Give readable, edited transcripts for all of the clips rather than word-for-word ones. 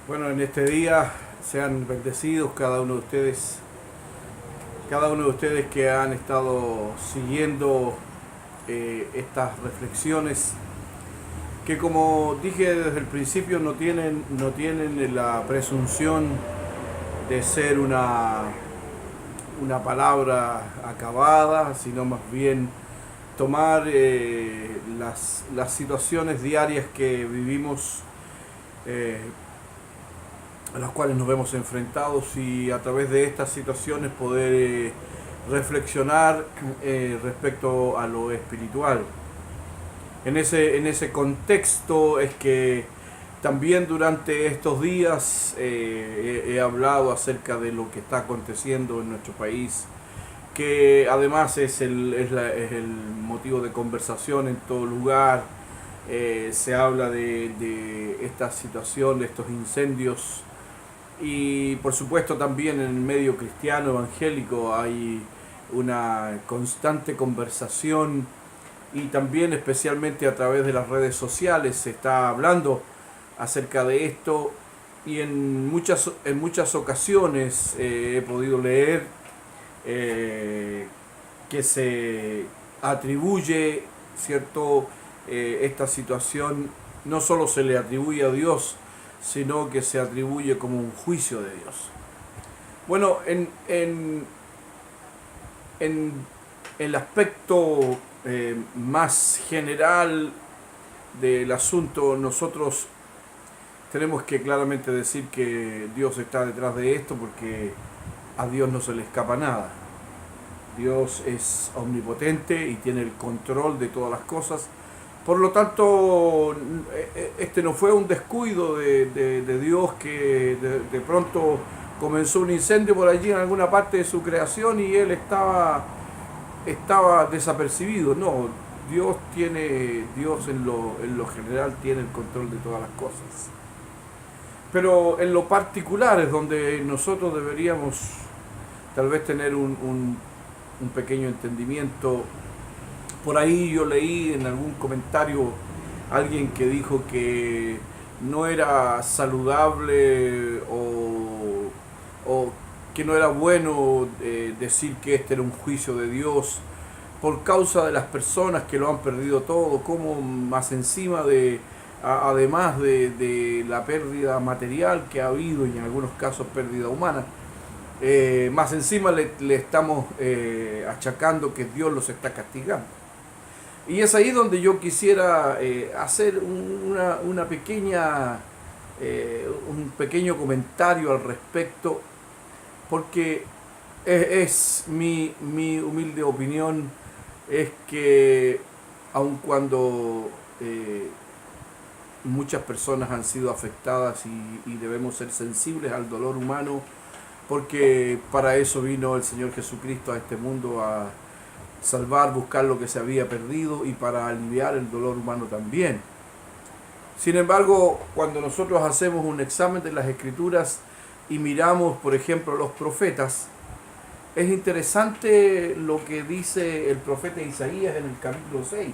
Bueno, en este día sean bendecidos cada uno de ustedes que han estado siguiendo estas reflexiones, que como dije desde el principio no tienen la presunción de ser una palabra acabada, sino más bien tomar las situaciones diarias que vivimos, eh, a las cuales nos vemos enfrentados, y a través de estas situaciones poder reflexionar respecto a lo espiritual. En ese contexto es que también durante estos días he hablado acerca de lo que está aconteciendo en nuestro país, que además es el motivo de conversación en todo lugar. Se habla de esta situación, de estos incendios, y por supuesto también en el medio cristiano evangélico hay una constante conversación, y también especialmente a través de las redes sociales se está hablando acerca de esto, y en muchas ocasiones he podido leer que se atribuye, ¿cierto? Esta situación no solo se le atribuye a Dios, sino que se atribuye como un juicio de Dios. Bueno, en el aspecto más general del asunto, nosotros tenemos que claramente decir que Dios está detrás de esto, porque a Dios no se le escapa nada. Dios es omnipotente y tiene el control de todas las cosas. Por lo tanto, este no fue un descuido de Dios, que de pronto comenzó un incendio por allí en alguna parte de su creación y Él estaba desapercibido. No, Dios en lo general tiene el control de todas las cosas. Pero en lo particular es donde nosotros deberíamos tal vez tener un pequeño entendimiento. Por ahí yo leí en algún comentario alguien que dijo que no era saludable o que no era bueno decir que este era un juicio de Dios por causa de las personas que lo han perdido todo, como más encima además de la pérdida material que ha habido, y en algunos casos pérdida humana, más encima le estamos achacando que Dios los está castigando. Y es ahí donde yo quisiera hacer una pequeña, un pequeño comentario al respecto, porque es mi humilde opinión, es que aun cuando muchas personas han sido afectadas y debemos ser sensibles al dolor humano, porque para eso vino el Señor Jesucristo a este mundo, a salvar, buscar lo que se había perdido y para aliviar el dolor humano también. Sin embargo, cuando nosotros hacemos un examen de las Escrituras y miramos, por ejemplo, los profetas, es interesante lo que dice el profeta Isaías en el capítulo 6.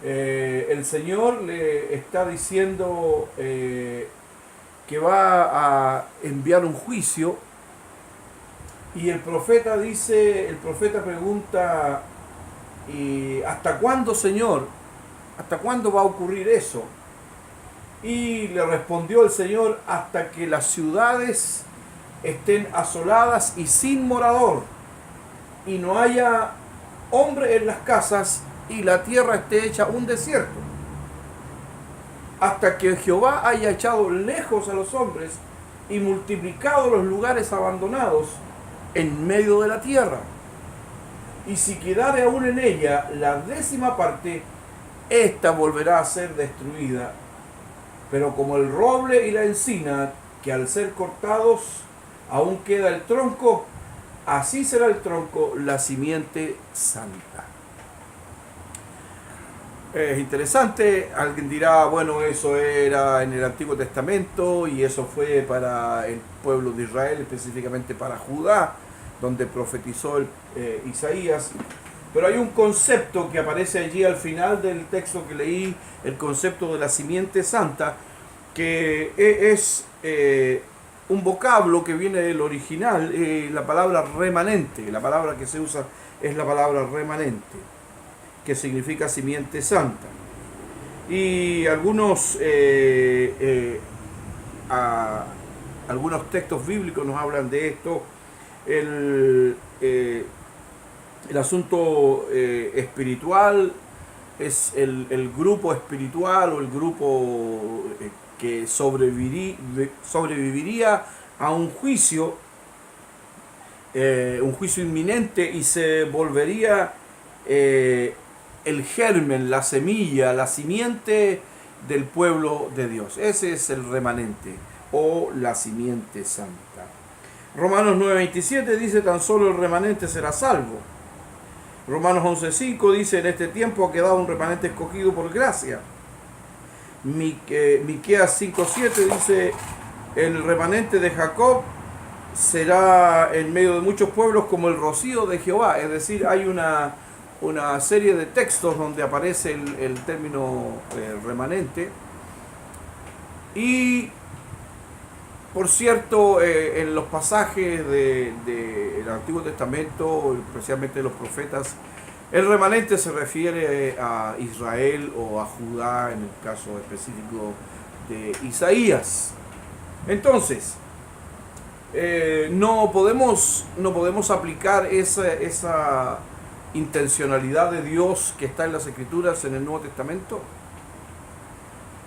El Señor le está diciendo que va a enviar un juicio. Y el profeta pregunta, ¿y hasta cuándo, Señor? ¿Hasta cuándo va a ocurrir eso? Y le respondió el Señor: hasta que las ciudades estén asoladas y sin morador, y no haya hombre en las casas, y la tierra esté hecha un desierto. Hasta que Jehová haya echado lejos a los hombres y multiplicado los lugares abandonados en medio de la tierra. Y si quedare aún en ella la 10ª parte, ésta volverá a ser destruida. Pero como el roble y la encina, que al ser cortados aún queda el tronco, así será el tronco la simiente santa. Es interesante. Alguien dirá, bueno, eso era en el Antiguo Testamento y eso fue para el pueblo de Israel, específicamente para Judá, donde profetizó Isaías. Pero hay un concepto que aparece allí al final del texto que leí, el concepto de la simiente santa, que es un vocablo que viene del original, la palabra remanente. La palabra que se usa es la palabra remanente, que significa simiente santa. Y algunos textos bíblicos nos hablan de esto. El, eh, el asunto espiritual es el grupo espiritual o el grupo que sobreviviría a un juicio inminente, y se volvería el germen, la semilla, la simiente del pueblo de Dios. Ese es el remanente o la simiente santa. Romanos 9:27 dice: tan solo el remanente será salvo. Romanos 11:5 dice: en este tiempo ha quedado un remanente escogido por gracia. Miqueas 5:7 dice: el remanente de Jacob será en medio de muchos pueblos como el rocío de Jehová. Es decir, hay una serie de textos donde aparece el término remanente. Y por cierto, en los pasajes del Antiguo Testamento, especialmente los profetas, el remanente se refiere a Israel o a Judá, en el caso específico de Isaías. Entonces, no podemos aplicar esa intencionalidad de Dios que está en las Escrituras en el Nuevo Testamento.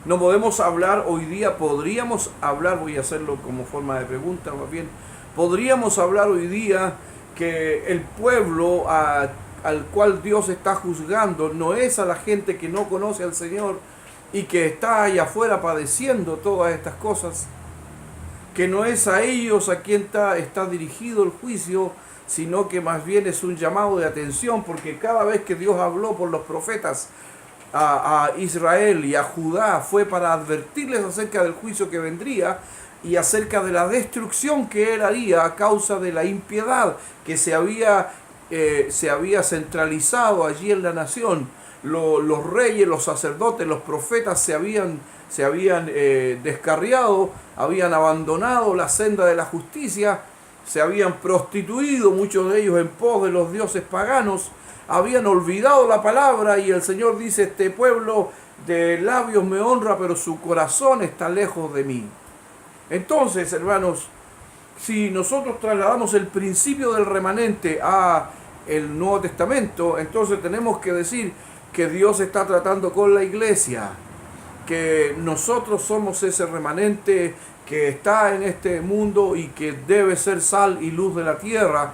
No podemos hablar hoy día, podríamos hablar, voy a hacerlo como forma de pregunta más bien, podríamos hablar hoy día que el pueblo al cual Dios está juzgando no es a la gente que no conoce al Señor y que está allá afuera padeciendo todas estas cosas, que no es a ellos a quien está dirigido el juicio, sino que más bien es un llamado de atención, porque cada vez que Dios habló por los profetas a Israel y a Judá fue para advertirles acerca del juicio que vendría y acerca de la destrucción que él haría a causa de la impiedad que se había centralizado allí en la nación. Los reyes, los sacerdotes, los profetas se habían descarriado, habían abandonado la senda de la justicia, se habían prostituido, muchos de ellos en pos de los dioses paganos, habían olvidado la palabra, y el Señor dice: este pueblo de labios me honra, pero su corazón está lejos de mí. Entonces, hermanos, si nosotros trasladamos el principio del remanente a el Nuevo Testamento, entonces tenemos que decir que Dios está tratando con la iglesia, que nosotros somos ese remanente que está en este mundo y que debe ser sal y luz de la tierra,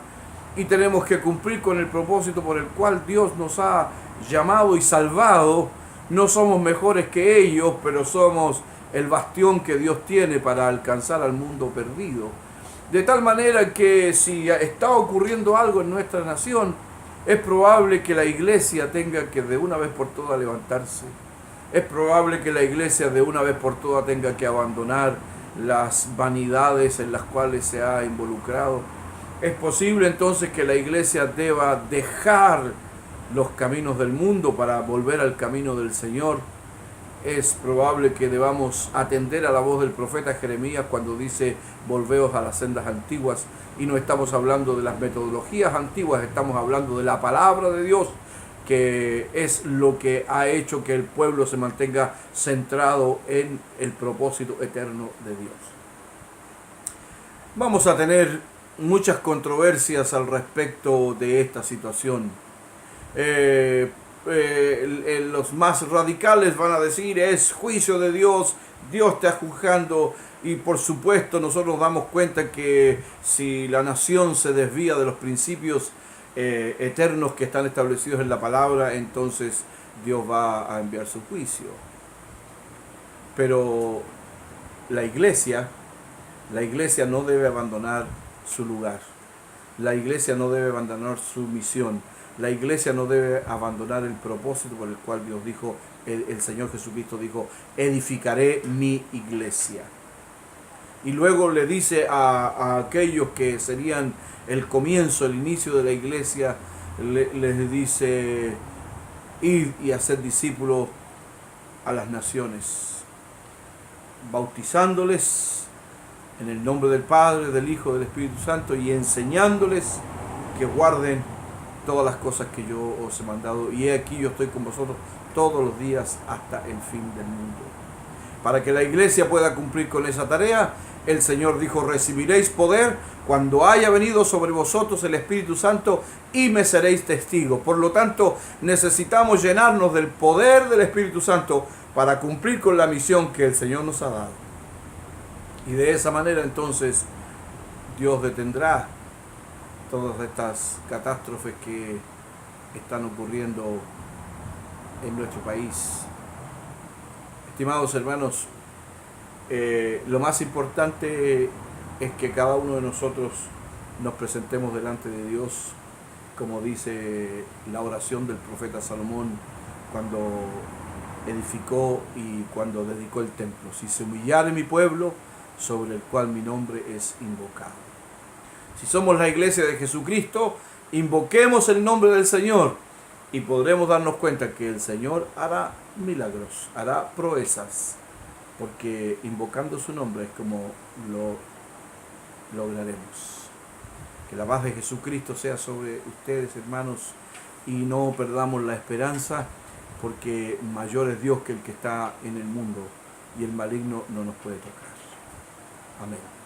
y tenemos que cumplir con el propósito por el cual Dios nos ha llamado y salvado. No somos mejores que ellos, pero somos el bastión que Dios tiene para alcanzar al mundo perdido. De tal manera que si está ocurriendo algo en nuestra nación, es probable que la iglesia tenga que de una vez por todas levantarse. Es probable que la iglesia de una vez por todas tenga que abandonar las vanidades en las cuales se ha involucrado. Es posible entonces que la iglesia deba dejar los caminos del mundo para volver al camino del Señor. Es probable que debamos atender a la voz del profeta Jeremías cuando dice: volveos a las sendas antiguas. Y no estamos hablando de las metodologías antiguas, estamos hablando de la palabra de Dios, que es lo que ha hecho que el pueblo se mantenga centrado en el propósito eterno de Dios. Vamos a tener muchas controversias al respecto de esta situación. Los más radicales van a decir: es juicio de Dios, Dios está juzgando. Y por supuesto nosotros nos damos cuenta que si la nación se desvía de los principios eternos que están establecidos en la palabra, entonces Dios va a enviar su juicio. Pero la iglesia no debe abandonar su lugar. La iglesia no debe abandonar su misión. La iglesia no debe abandonar el propósito por el cual Dios dijo, el Señor Jesucristo dijo: edificaré mi iglesia. Y luego le dice a aquellos que serían el comienzo, el inicio de la iglesia, les dice: id y hacer discípulos a las naciones. bautizándoles en el nombre del Padre, del Hijo, del Espíritu Santo, y enseñándoles que guarden todas las cosas que yo os he mandado. Y he aquí, yo estoy con vosotros todos los días hasta el fin del mundo. Para que la iglesia pueda cumplir con esa tarea, el Señor dijo: recibiréis poder cuando haya venido sobre vosotros el Espíritu Santo, y me seréis testigos. Por lo tanto, necesitamos llenarnos del poder del Espíritu Santo para cumplir con la misión que el Señor nos ha dado. Y de esa manera entonces Dios detendrá todas estas catástrofes que están ocurriendo en nuestro país. Estimados hermanos, lo más importante es que cada uno de nosotros nos presentemos delante de Dios, como dice la oración del profeta Salomón cuando edificó y cuando dedicó el templo: si se humillare mi pueblo, sobre el cual mi nombre es invocado. Si somos la iglesia de Jesucristo, invoquemos el nombre del Señor y podremos darnos cuenta que el Señor hará milagros, hará proezas, porque invocando su nombre es como lo lograremos. Que la paz de Jesucristo sea sobre ustedes, hermanos, y no perdamos la esperanza, porque mayor es Dios que el que está en el mundo, y el maligno no nos puede tocar. Amén.